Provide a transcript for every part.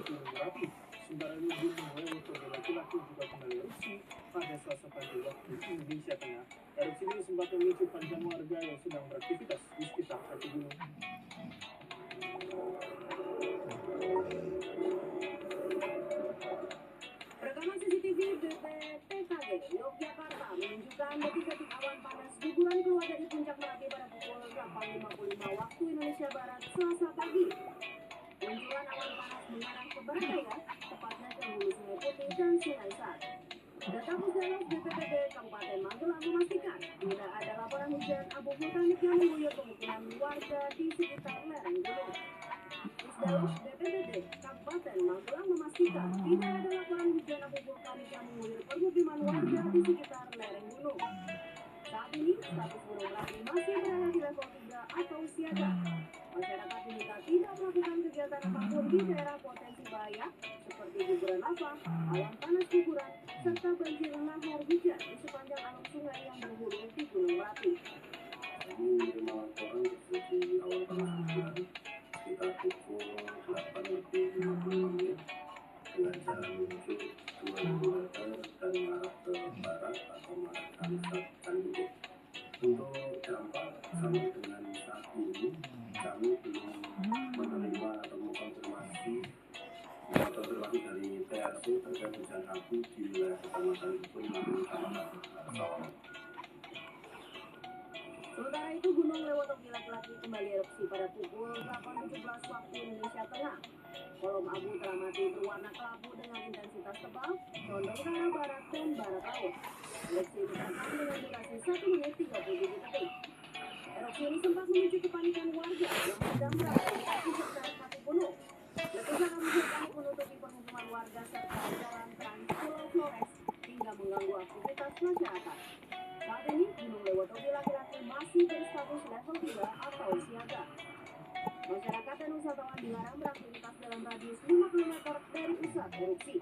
Gunung Merapi. Sembarang gunung Lewot laki-laki juga kembali erupsi pada Selasa pagi waktu Indonesia Tengah. Erupsi ini sempat memicu paniknya warga yang sedang beraktivitas di sekitar kaki gunung. Rekaman CCTV BPTKG Yogyakarta menunjukkan detik-detik awan panas guguran keluar dari puncak Merapi pada pukul 8.55 waktu Indonesia Barat Selasa pagi. Luncuran awan panas mengarah ke barat daya, tepatnya ke hulu Sungai Putih dan Sungai Sar. Data Pusdalov BPBD Kabupaten Magelang memastikan tidak ada laporan hujan abu vulkanik yang mengguyur pemukiman warga di sekitar lereng gunung. Pusdalov BPBD Kabupaten Magelang memastikan tidak ada laporan hujan abu vulkanik yang mengguyur permukiman warga di sekitar lereng gunung. Saat ini, status Gunung Merapi masih berada di level 3 atau siaga. Masyarakat diminta tidak melakukan kegiatan apapun di daerah potensi bahaya seperti guguran lava, awan panas guguran, serta banjir lahar hujan di sepanjang alur sungai yang berhulu di Gunung Merapi. Kami menerima laporan terjadi awan panas guguran sekitar pukul 8.55 dengan jalan menuju 2.000 meter dan mengarah ke barat atau mengarah ke arah Canduguk. Untuk dampak sampai dengan saat ini kami belum menerima atau mengkonfirmasi dari TRC terkait hujan abu di wilayah Kecamatan Kebun maupun Kecamatan Sawangan. Sementara itu, Gunung Lewotogi laki-laki kembali erupsi pada pukul 8.17 waktu Indonesia Tengah. Kolom abu teramati berwarna kelabu dengan intensitas tebal, condong ke arah barat dan barat laut. Erupsi direkam dengan durasi 1 menit 37 detik. Erupsi ini sempat memicu kepanikan warga yang sedang berada di kaki sekitar kaki gunung. Letusan abu vulkanik menutupi permukiman warga serta jalan Trans Pulau Flores hingga mengganggu aktivitas masyarakat. Saat ini, Gunung Lewotogi laki-laki masih berstatus level 3 atau siaga. Masyarakat dan wisatawan dilarang beraktivitas dalam radius 5 km dari pusat erupsi.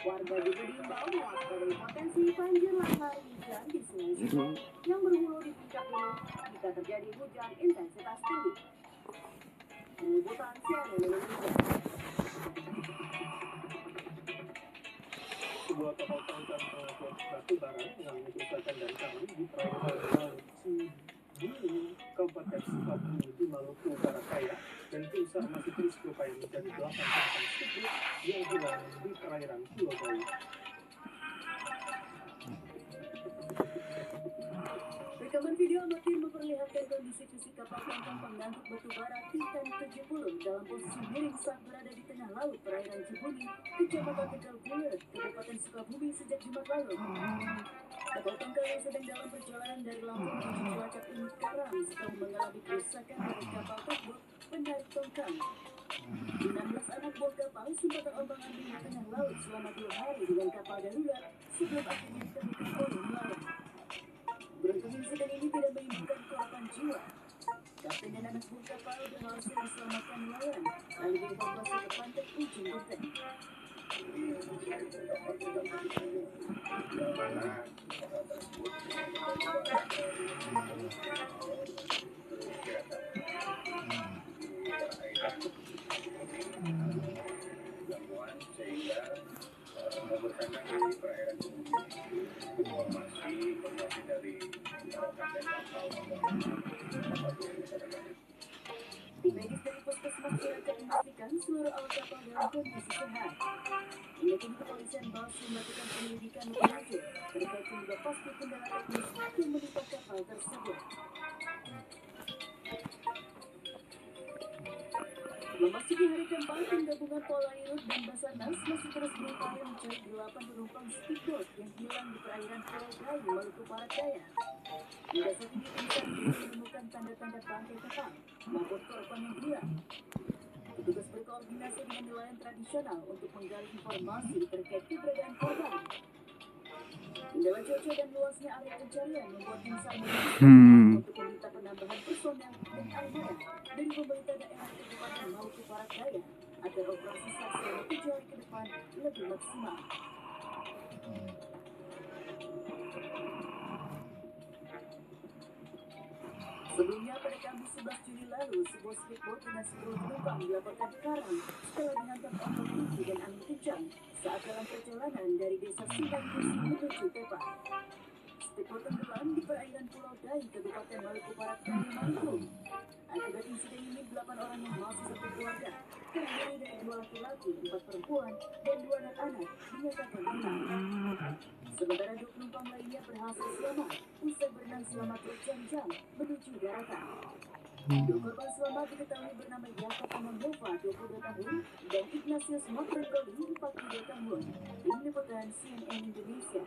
Warga juga diimbau mewaspadai potensi banjir lahar hujan di sungai-sungai yang berhulu di puncak gunung jika terjadi hujan intensitas tinggi. Peliputan CNN Indonesia. Sebuah kapal tangkap pengangkut batu bara yang diusahakan dari Karawang di perairan Cibulu, Kabupaten Sukabumi di Maluku Barat Daya, dan tim SAR masih terus berupaya mencari 8 penumpang speedboat yang hilang di perairan Pulau Bali. Rekaman video amatir memperlihatkan kondisi fisik kapal tangkap pengangkut batu bara Titan 70 dalam posisi miring saat berada di tengah laut perairan Cibulu, Kecamatan Tegal Bulet, Kabupaten Sukabumi sejak Jumat lalu. Kapal tangkap yang sedang dalam perjalanan dari Lampung menuju Cilacap ini karam setelah mengalami kerusakan pada kapal tugboat penarik tongkang. 16 anak buah kapal sempat terombang-ambing di tengah laut selama 2 hari dengan kapal darurat sebelum akhirnya ditemukan oleh nelayan. Beruntung insiden ini tidak menimbulkan korban jiwa. Kapten dan anak buah kapal berhasil diselamatkan nelayan lalu dievakuasi ke pantai ujung Genteng. Gangguan sehingga bersandar di perairan informasi dari kapten kapal Tim medis dari Puskesmas Cilacap memastikan seluruh awak kapal dalam kondisi sehat. Hingga kini kepolisian masih melakukan penyelidikan lebih lanjut terkait penyebab pasti kendala teknis yang menimpa kapal tersebut. Memasuki hari keempat, tim gabungan Polairut dan Basarnas masih terus berupaya mencari 8 penumpang speedboat yang hilang di perairan Pulau Bali, Maluku Barat Daya. Hingga saat ini tim SAR belum menemukan tanda-tanda bangkai kapal maupun korban yang hilang. Petugas berkoordinasi dengan nelayan tradisional untuk menggali informasi terkait keberadaan korban. Kendala cuaca dan luasnya area pencarian membuat tim SAR untuk meminta penambahan personel dan armada dari pemerintah daerah Kabupaten Maluku Barat Daya agar operasi SAR selama 7 hari ke depan lebih maksimal. Sebelumnya pada Kamis 11 Juli lalu, sebuah speedboat dengan 10 penumpang dilaporkan karam setelah dihantam ombak tinggi dan angin kencang saat dalam perjalanan dari desa Sindangkusi menuju Pepa. Speedboat tenggelam di perairan Pulau Dai, Kabupaten Maluku Barat, Kalimantan. Akibat insiden ini, 8 orang yang masih satu keluarga, terdiri dari 2 laki-laki, 4 perempuan, dan 2 anak-anak, dinyatakan hilang. Sementara 2 penumpang lainnya berhasil selamat usai berenang selama berjam-jam menuju daratan. 2 korban selamat diketahui bernama Yakob Amandova, 22 tahun, dan Ignatius Makrengkoli, 42 tahun. Tim Liputan CNN Indonesia.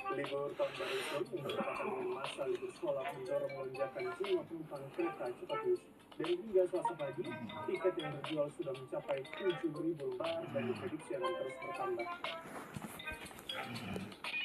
Libur tahun baru Islam yang bertepatan dengan masa libur sekolah mendorong lonjakan jumlah penumpang kereta cepat bus. Dan hingga Selasa pagi, tiket yang terjual sudah mencapai 7.000 lembar dan diprediksi akan terus bertambah.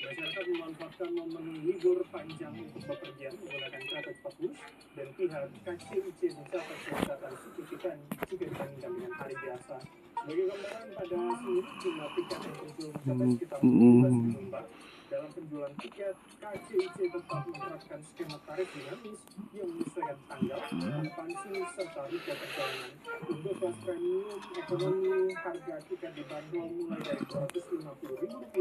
Masyarakat memanfaatkan momen libur panjang untuk bepergian menggunakan kereta cepat bus, dan pihak KCIC mencatat peningkatan signifikan jika dibandingkan dengan hari biasa. Sebagai gambaran, pada Senin jumlah tiket yang terjual mencapai sekitar 12.000 lembar. Dalam penjualan tiket, KCIC tetap menerapkan skema tarif dinamis yang menyesuaikan tanggal, okupansi, serta rute perjalanan. Untuk kelas premium ekonomi, harga tiket dibanderol mulai dari Rp250.000,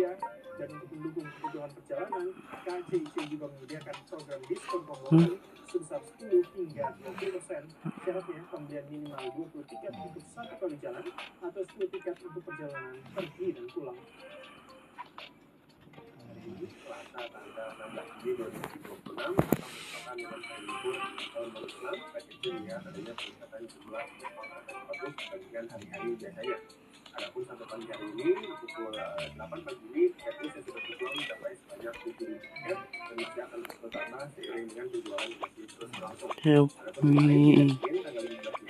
dan untuk mendukung kebutuhan perjalanan, KCIC juga menyediakan program diskon rombongan sebesar 10 hingga 20%. Syaratnya pembelian minimal 20 tiket untuk satu kali jalan atau 10 tiket untuk perjalanan pergi dan pulang. Selasa tanggal 16 Juli 2026 merupakan dengan hari libur tahun baru Islam. KCIC melihat adanya peningkatan jumlah penumpang kereta cepat bus dibandingkan hari-hari biasanya. Adapun sampai pagi hari ini pukul 8 pagi ini tiket bus yang sudah terjual mencapai sebanyak 7.000 tiket dan masih akan terus bertambah seiring dengan penjualan masih terus berlangsung. Adapun kemarin tanggal 15 Juli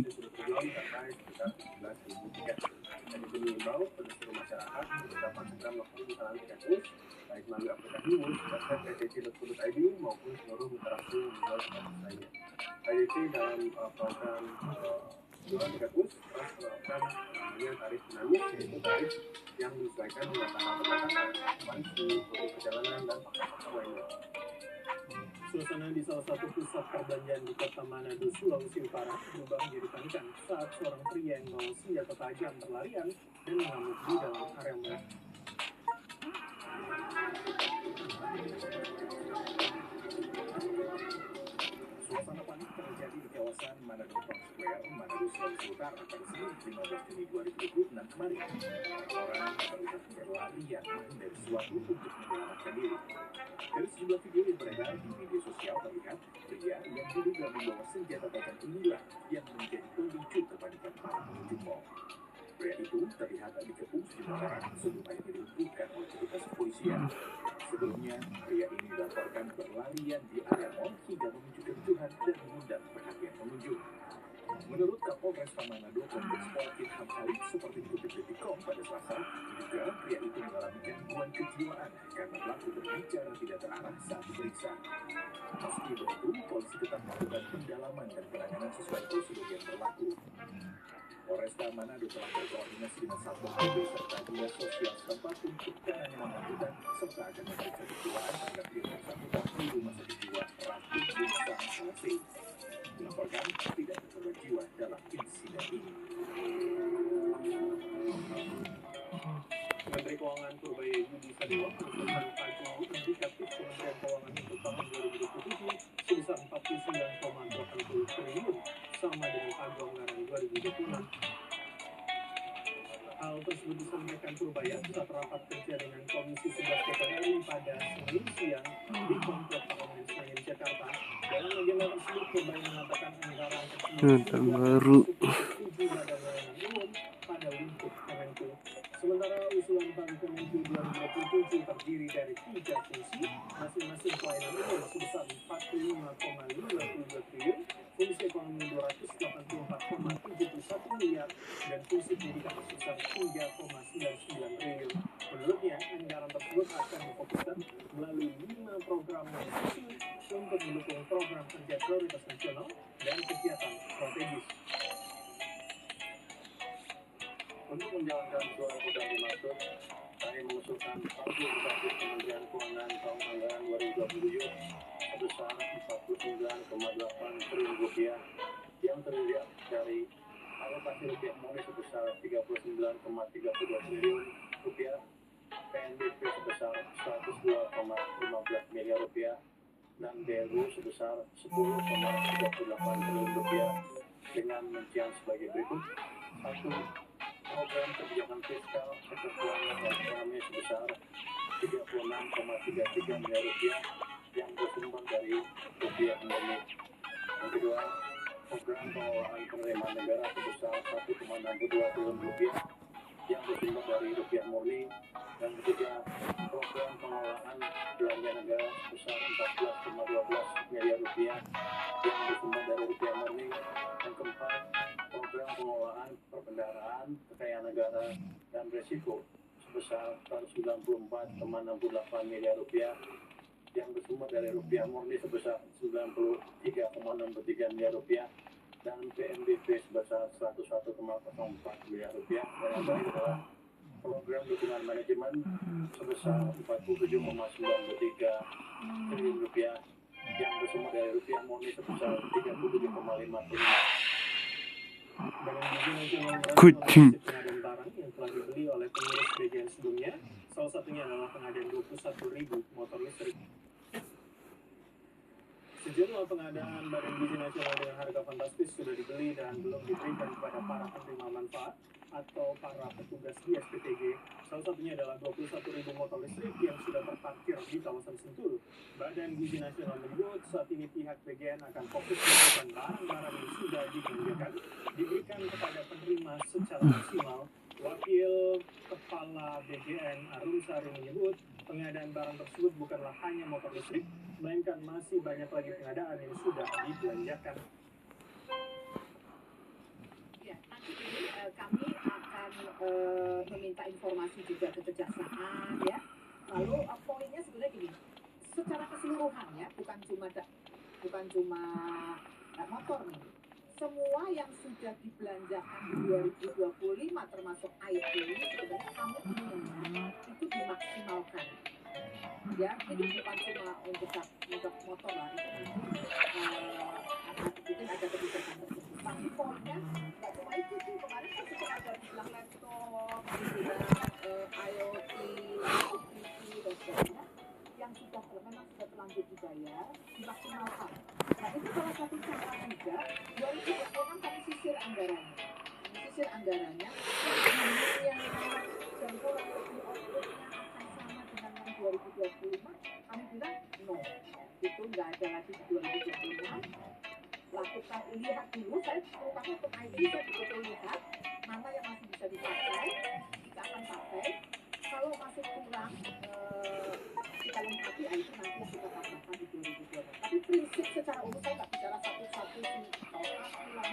yang sudah terjual mencapai sekitar 17.000 tiket. Dan itu mengimbau pada seluruh masyarakat untuk dapat segera melakukan pemesanan tiket bus baik melalui aplikasi Wus, website kcic.co.id maupun seluruh mitra menjual tiket bus lainnya. KCIC dalam program jualan tiket bus terus menerapkan namanya tarif dinamis, yaitu tarif yang disesuaikan dengan tanggal keberangkatan, okupansi, rute perjalanan, dan faktor-faktor lainnya. Suasana di salah satu pusat perbelanjaan di kota Manado, Sulawesi Utara berubah menjadi panikan saat seorang pria yang membawa senjata tajam berlarian dan mengamuk di dalam area mall. Suasana panik terjadi di kawasan Manado Town Square, Manado, Sulawesi Utara pada Senin 15 Juni 2026 kemarin. Orang terlihat berlarian menghindari sesuatu untuk menyelamatkan diri. Dari sejumlah video yang beredar di media sosial terlihat pria yang diduga membawa senjata tajam inilah yang menjadi pemicu kepanikan para pengunjung mal. Pria itu terlihat dikepung sejumlah orang sebelum akhirnya dilumpuhkan oleh petugas kepolisian. Sebelumnya, pria ini dilaporkan berlarian di area mal hingga memicu kericuhan dan mengundang perhatian pengunjung. Menurut Kapolresta Manado, Kombes Pol Ilham Khalid, seperti dikutip Detikcom pada Selasa, diduga pria itu mengalami gangguan kejiwaan karena pelaku berbicara tidak terarah saat diperiksa. Meski begitu, polisi tetap melakukan pendalaman dan penanganan sesuai prosedur yang berlaku. Polresta Manado telah berkoordinasi dengan Satpol PP serta dinas sosial setempat untuk penanganan lanjutan serta akan memeriksa kejiwaan terhadap pria bersangkutan di rumah sakit jiwa Ratu Bungsang Selesai. Dilaporkan tidak ada korban jiwa dalam insiden ini. Menteri Keuangan Purbaya Budi Sadiwak mengusulkan pancung indikatif Kementerian Keuangan untuk tahun 2027 sebesar 49,80 triliun, sama dengan pagu anggaran 2026. Hal tersebut disampaikan Purbaya saat rapat kerja dengan Komisi 11 DPR RI pada Senin siang di Komplek Parlemen Senayan, Jakarta. Dalam agenda tersebut, Purbaya mengatakan anggaran tersebut baru setuju Badan Layanan Umum pada lingkup Kemenku. Sementara usulan Bank Kemenku 2027 terdiri dari 3 fungsi, masing-masing pelayanan umum sebesar 45,52 triliun, fungsi ekonomi 284,71 miliar, dan fungsi pendidikan sebesar 3,99 triliun. Menurutnya, anggaran tersebut akan difokuskan melalui 5 program non-subsidi untuk mendukung program kerja prioritas nasional dan kegiatan strategis. Untuk menjalankan program yang dimaksud, Kami mengusulkan Stabilisatif Kementerian Keuangan tahun anggaran 2027 sebesar Rp49,8 triliun yang terdiri dari alokasi rupiah murni sebesar Rp39,32 triliun, PNBP sebesar Rp102,15 miliar, dan BLU sebesar Rp10,38 triliun dengan rincian sebagai berikut. 1. Program kebijakan fiskal sektor keuangan dan ekonomi sebesar Rp36,33 miliar yang bersumber dari rupiah murni. Yang kedua, program pengelolaan penerimaan negara sebesar Rp1,62 triliun yang bersumber dari rupiah murni. Yang ketiga, program pengelolaan belanja negara sebesar Rp14,12 miliar yang bersumber dari rupiah murni. Yang keempat, program pengelolaan perbendaharaan kekayaan negara dan risiko sebesar Rp194,68 miliar yang bersumber dari rupiah murni sebesar Rp93,63 miliar dan PNBP sebesar Rp101,04 miliar. Dan yang terakhir adalah program dukungan manajemen sebesar Rp47,93 triliun yang bersumber dari rupiah murni sebesar Rp37,55 triliun. Badan Gizi Nasional merancang pengadaan barang yang telah dibeli oleh pengurus BGN sebelumnya, salah satunya adalah pengadaan 21.000 motor listrik. Sejumlah pengadaan Badan Gizi Nasional dengan harga fantastis sudah dibeli dan belum diberikan kepada para penerima manfaat atau para petugas di SPTG. Salah satunya adalah 21.000 motor listrik yang sudah terparkir di kawasan Sentul. Badan Gizi Nasional menyebut saat ini pihak BGN akan fokus memberikan barang-barang yang sudah dibelanjakan diberikan kepada penerima secara maksimal. Wakil Kepala BGN Arum Sari menyebut pengadaan barang tersebut bukanlah hanya motor listrik, melainkan masih banyak lagi pengadaan yang sudah dibelanjakan. Ya, nanti ini kami akan meminta informasi juga ke kejaksaan ya. Lalu poinnya sebenarnya gini, secara keseluruhan ya, bukan cuma motor nih. Semua yang sudah dibelanjakan di 2025 termasuk IT ini sebenarnya kami inginnya itu dimaksimalkan. Ya, jadi bukan cuma untuk motor lah, itu mungkin ada kebijakan tersebut. Tapi poinnya nggak cuma itu sih, kemarin kan sudah ada bilang laptop, IoT, TV dan sebagainya yang memang sudah terlanjur dibayar, dimaksimalkan. Nah itu salah satu cara juga 2026 kami sisir anggarannya, yang dan kurang lebih outputnya akan sama dengan yang 2025. Kami bilang no, itu nggak ada lagi di 2026. Lakukan, lihat dulu, saya terutama untuk IT saya betul-betul lihat mana yang masih bisa dipakai, kita akan pakai. Kalau masih kurang kita lengkapi, itu nanti kita tambahkan di 2026. Tapi prinsip secara umum saya nggak bicara satu-satu sih, motor lah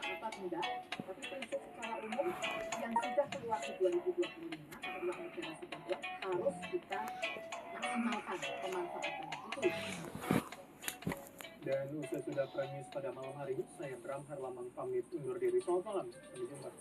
apa enggak. Tapi prinsip secara umum yang sudah keluar di 2025 adalah generasi kedua harus kita maksimalkan pemanfaatannya itu. Dan usai sudah Prime News pada malam hari ini, saya Bram Herlamang pamit undur diri. Selamat malam, sampai jumpa.